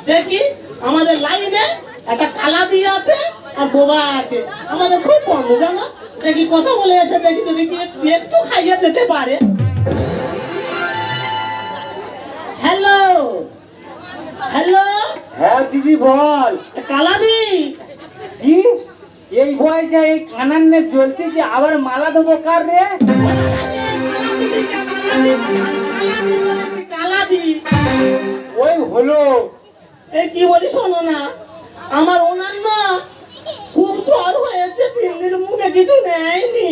দেখি আমাদের লাইনে একটা কালা দিয়ে আছে আর বোবা আছে, আমাদের খুব বন্ধ জানো। দেখি কথা বলে এসে দেখি যদি একটু খাইয়ে যেতে পারে। হ্যালো হ্যালো, হ্যাঁ দিদি বল। কালাদি কি এই বয়সে এই কানান্নে চলছে যে আবার মালা দেবো কার রে? কালাদি ওই হলো। এই কি বলি শোনো না, আমার ওনার না খুব জ্বর হয়েছে, 3 দিন মুখে কিছু নেয়নি।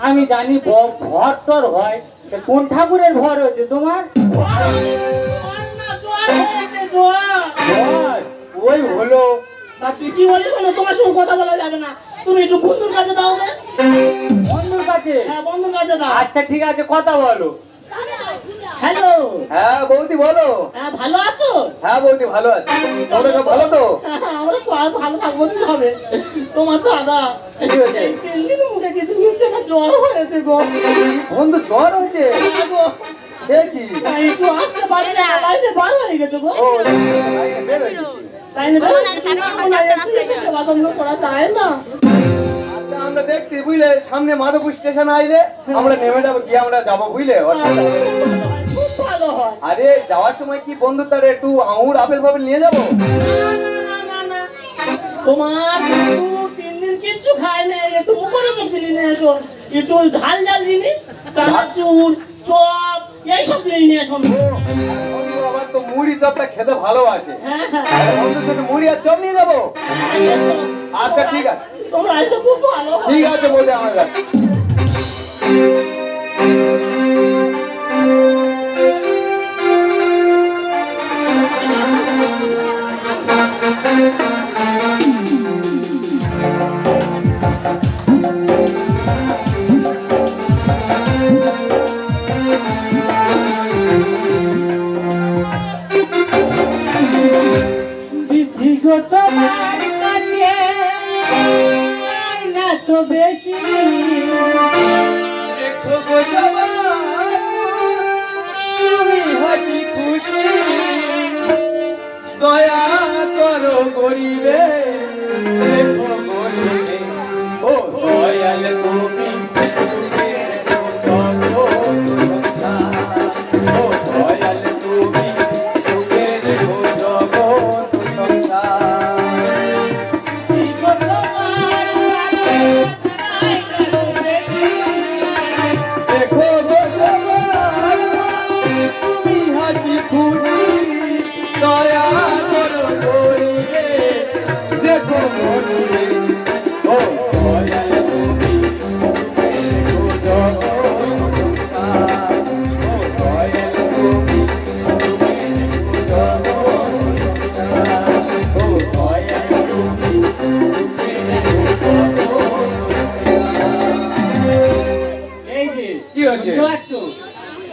আমি জানি ভর টর হয়, কোন ঠাকুরের ভর হয়েছে তোমার? ওই হলো। তুই কি বলিস শোনো, তোমার সঙ্গে কথা বলা যাবে না, তুমি একটু বন্ধুর কাছে দাও রে। বন্ধুর কাছে? হ্যাঁ বন্ধুর কাছে দাও। আচ্ছা ঠিক আছে, কথা বলো। হ্যালো। হ্যাঁ বৌদি বলো। হ্যাঁ ভালো আছো? হ্যাঁ বৌদি ভালো আছি। তোমরা সব ভালো তো? আমরা তো আর ভালো থাকবো কি হবে, তোমার দাদা 3 দিন মুখে কিছু নিচ্ছে না, জ্বর হয়েছে গো। বন্ধু জ্বর হয়েছে? গো কি একটু আসতে পারি না, লাইনে বার হয়ে গেছে গো। লাইনে সেবা যত্ন করা যায় না। আমরা দেখছি বুঝলে, সামনে মাধবপুর স্টেশন আইলে আমরা নেমে যাবো, গিয়ে আমরা যাবো বুঝলে। খুব ভালো হয়। আরে যাওয়ার সময় কি বন্ধু তার একটু আঙুর আপেল ফাপেল নিয়ে যাবো? তোমার 3 দিন কিচ্ছু খায় না, একটু মুখরোচক জিনিস নিয়ে এসো, একটু ঝাল ঝাল জিনিস, চানাচুর চপ এইসব জিনিস নিয়ে এসো। আবার তো মুড়ি চপটা খেতে ভালোবাসে। হ্যাঁ বন্ধু তো মুড়ি আর চপ নিয়ে যাবো। আচ্ছা ঠিক আছে, তোমরা তো খুব ভালো। ঠিক আছে বলে আমরা তোমার কাছে না তো বেশি আছে। বুঝতে পারছো?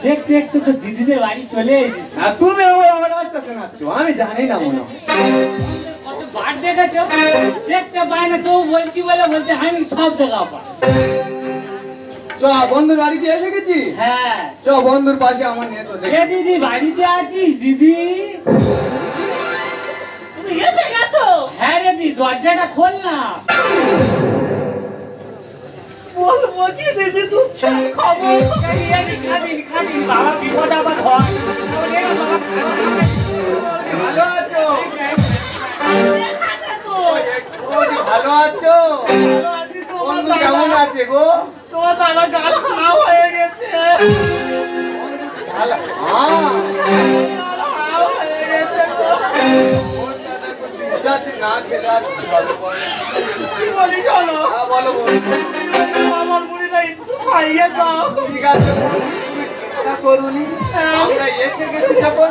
দেখতে দেখতে তো দিদিদের বাড়ি চলে এসেছি। আর তুমি আমার রাস্তা শোনাচ্ছ, আমি জানি না মনে হয়। কত বার দেখেছো, দেখতে পাই না, কেউ বলছি বলে বলতে আমি সব দেখা পাই। চ বন্ধুর বাড়িতে এসে গেছি। হ্যাঁ চ বন্ধুর পাশে আমার নিয়ে তো এ দিদি বাড়িতে আছিস দিদি? তুমি এসে গেছো? হ্যাঁ রে দিদি, দরজাটা খোল না। বলবো কি দিদি, তুমি খবর খালি বাবা বিপদ আবার হয়। ভালো আছো? এখানে তো। বৌদি ভালো আছো? ভালো আছি, বন্ধু কেমন আছে গো? তোমার দাদা গাল খারাপ হয়ে গেছে। ভালো। গাল খারাপ হয়ে গেছে তো। না খেলে আর কি হবে বলো? কি বলি চলো? হ্যাঁ, বলো বন্ধু। আমার মুড়িটা একটু খাইয়ে দাও। ঠিক আছে চিন্তা করুনি, আমরা এসে গেছি যখন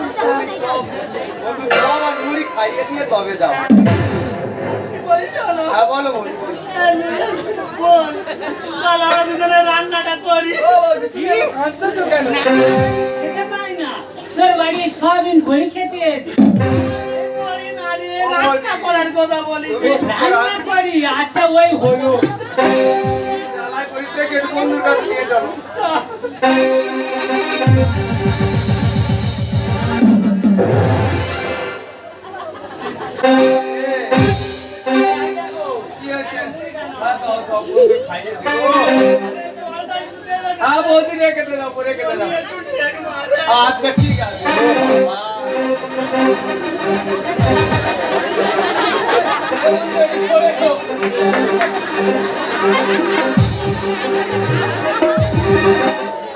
বন্ধু চল আর মুড়ি খাইয়ে দিয়ে তবে যাও। কি বলি চলো? হ্যাঁ বলো বন্ধু, বলো। বল, চল আমরা দুজনে রান্নাটা করি। কাঁদতেছো কেন? খেতে পাই না, তোর বাড়ি সয়াবিন বড়ি খেতে এসেছি। করি না রে, রান্না করার কথা বলিছি। রান্না করি, আচ্ছা ওই হলো। জ্বালায় করি থেকে বন্ধুর কাছে নিয়ে চলো। কি হয়েছে? হ্যাঁ, দাও, দাও, বন্ধু খাইয়ে দিও। হ্যাঁ, বৌদি রেখে দে দাও, রেখে দে দাও। আচ্ছা ঠিক আছে।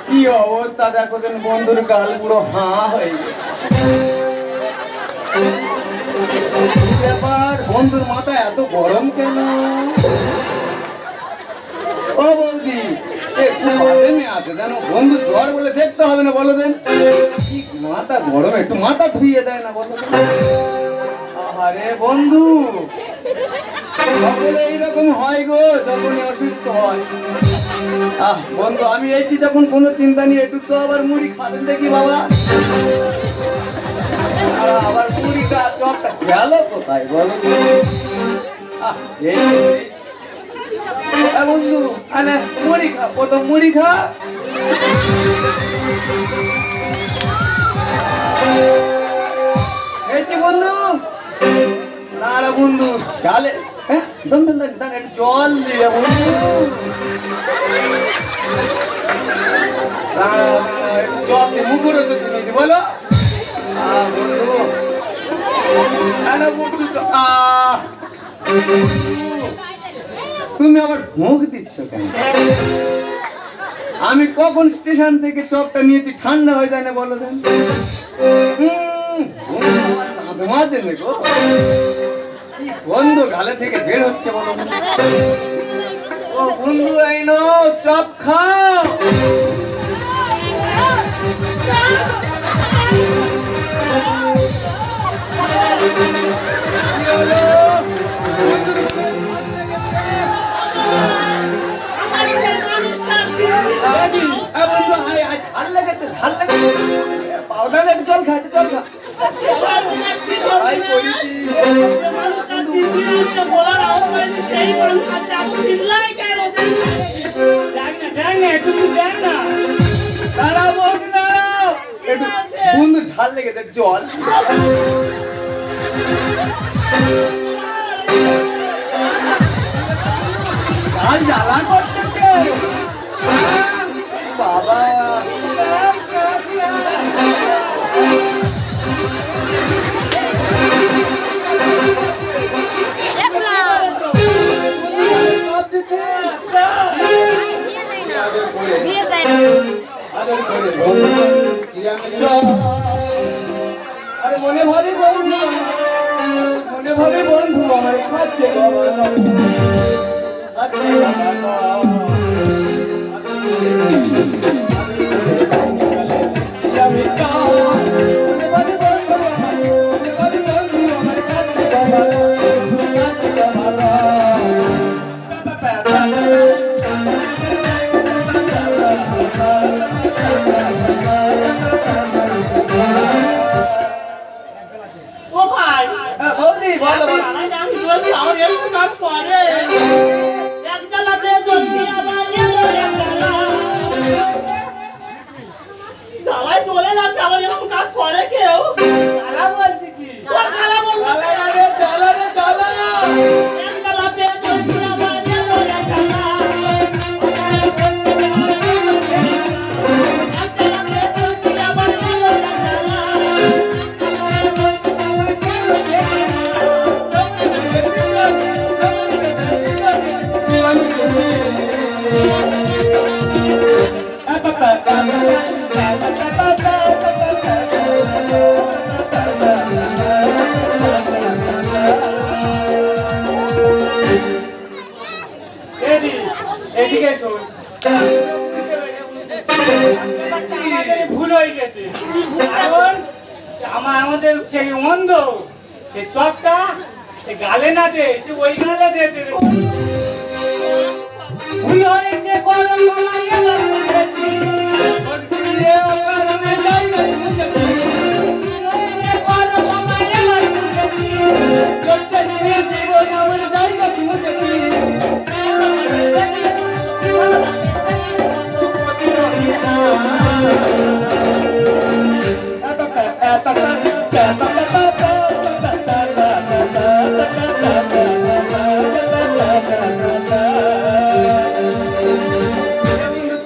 কি অবস্থা দেখো দেন, বন্ধুর গাল পুরো হাঁ হয়ে গেছে। কি ব্যাপার, বন্ধুর মাথা এত গরম কেন? ও বৌদি, একটু বাজে নিয়ে আসে জানো, বন্ধু জ্বর বলে দেখতে হবে না বলো দেন? কি মাথা গরম, একটু মাথা ধুইয়ে দেয় না বলো দেন? আরে বন্ধু, সকলে এইরকম হয় গো যখনই অসুস্থ হয়। বন্ধু আমি এইছি যখন কোনো চিন্তা নেই, একটু তো আবার মুড়ি খাবেন দেখি বাবা। আবার মুড়িটা চপটা গেল কোথায় বলো? এই বন্ধু, আরে মুড়ি খা, প্রথম মুড়ি খা। এইছি বন্ধু, না রে বন্ধু গালে, হ্যাঁ একটু জল দিয়ে বন্ধু, একটু জল দিয়ে মুখে তো তুমি বলো বন্ধু। তুমি আবার মুখ দিচ্ছ কেন? আমি কখন স্টেশন থেকে চপটা নিয়েছি, ঠান্ডা হয়ে যায় না বলো দেন? মাঝে দেখো কি বন্ধু গালে থেকে বের হচ্ছে বলো। ও বন্ধু এই নাও চপ খাও। জল খা, জল খা। সেই মানুষ এত চিল্লায় কেন? দাঁড়াও বৌদি, দাঁড়াও। একটু বন্ধু ঝাল লেগেছে, জল। ঝাল জ্বালা করতেছে বাবা। আরে মনে ভাবে বন্ধু, মনে ভাবে বন্ধু আমার খাচ্ছে বাবা, খাচ্ছে বাবা। আমি চাই মনে ভাবে বন্ধু আমার, মনে ভাবে বন্ধু আমার খাচ্ছে বাবা, খাচ্ছে বাবা। Bye. আমাদের ভুল হয়ে গেছে এখন আমাদের সেই অন্ধ সেই চপটা সে গালে না দে সে ওই গালে দিয়েছে রে। ভুল হয়েছে গরম কমাইয়ে বাড়িয়েছি। ভুল হয়েছে গরম কমাইয়ে বাড়িয়েছি।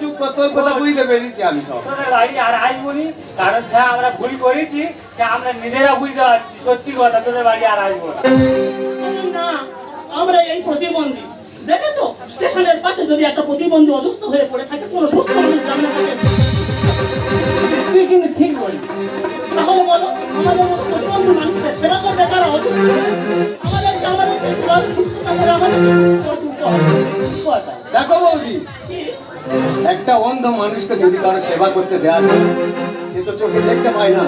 চুপ কর, তোর কথা বুঝতে পেরেছি আমি সব। তোদের বাড়ি আর আসবনি কারণ যা আমরা ভুল করেছি সে আমরা নিজেরা বুঝতে পারছি সত্যি কথা তোদের বাড়ি আর আসবো না। না আমরা এই প্রতিবন্ধী দেখেছো স্টেশনের পাশে যদি একটা প্রতিবন্ধী অসুস্থ হয়ে পড়ে থাকে কোনো সুস্থ মানুষ যাবে না তাকে। তুই কিন্তু ঠিক বলি তাহলে বলো আমাদের মতো প্রতিবন্ধী মানুষদের সেবা করবে তারা অসুস্থ আমাদেরকে সেভাবে সুস্থ থাকলে আমাদেরকে সুস্থ করতে হবে। দেখো বৌদি, কি? একটা অন্ধ মানুষকে যদি কারো সেবা করতে দেওয়া যায় সে তো চোখে দেখতে পায় না,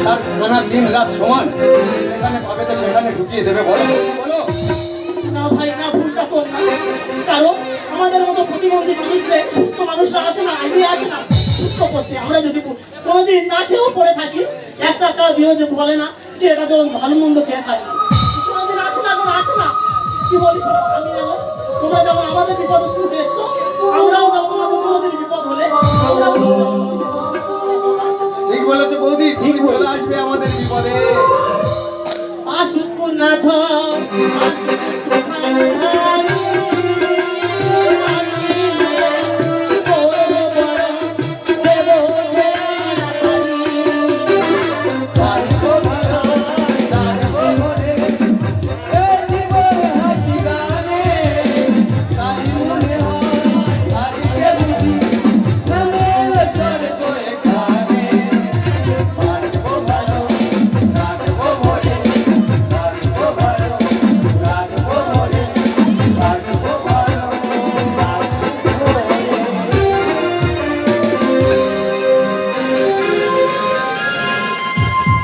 তার খানা দিন রাত সমান, সেখানে পাবে তো সেখানে ঢুকিয়ে দেবে। বলো বলো না ভাই না ভুলটা তোর না, কারণ আমাদের মতো প্রতিবন্ধী মানুষদের সুস্থ মানুষরা আসে না আইডিয়া আসে না সুস্থ করতে। আমরা যদি কোনোদিন না খেয়েও পড়ে থাকি একটা কাজ দিয়ে যে বলে না যে এটা তো ভালো মন্দ খেয়ে খাই কোনোদিন আসে না কোনো আসে না কি বলিস আমি যেমন তোমরা যেমন আমাদের বিপদ শুনতে এসছো আমরা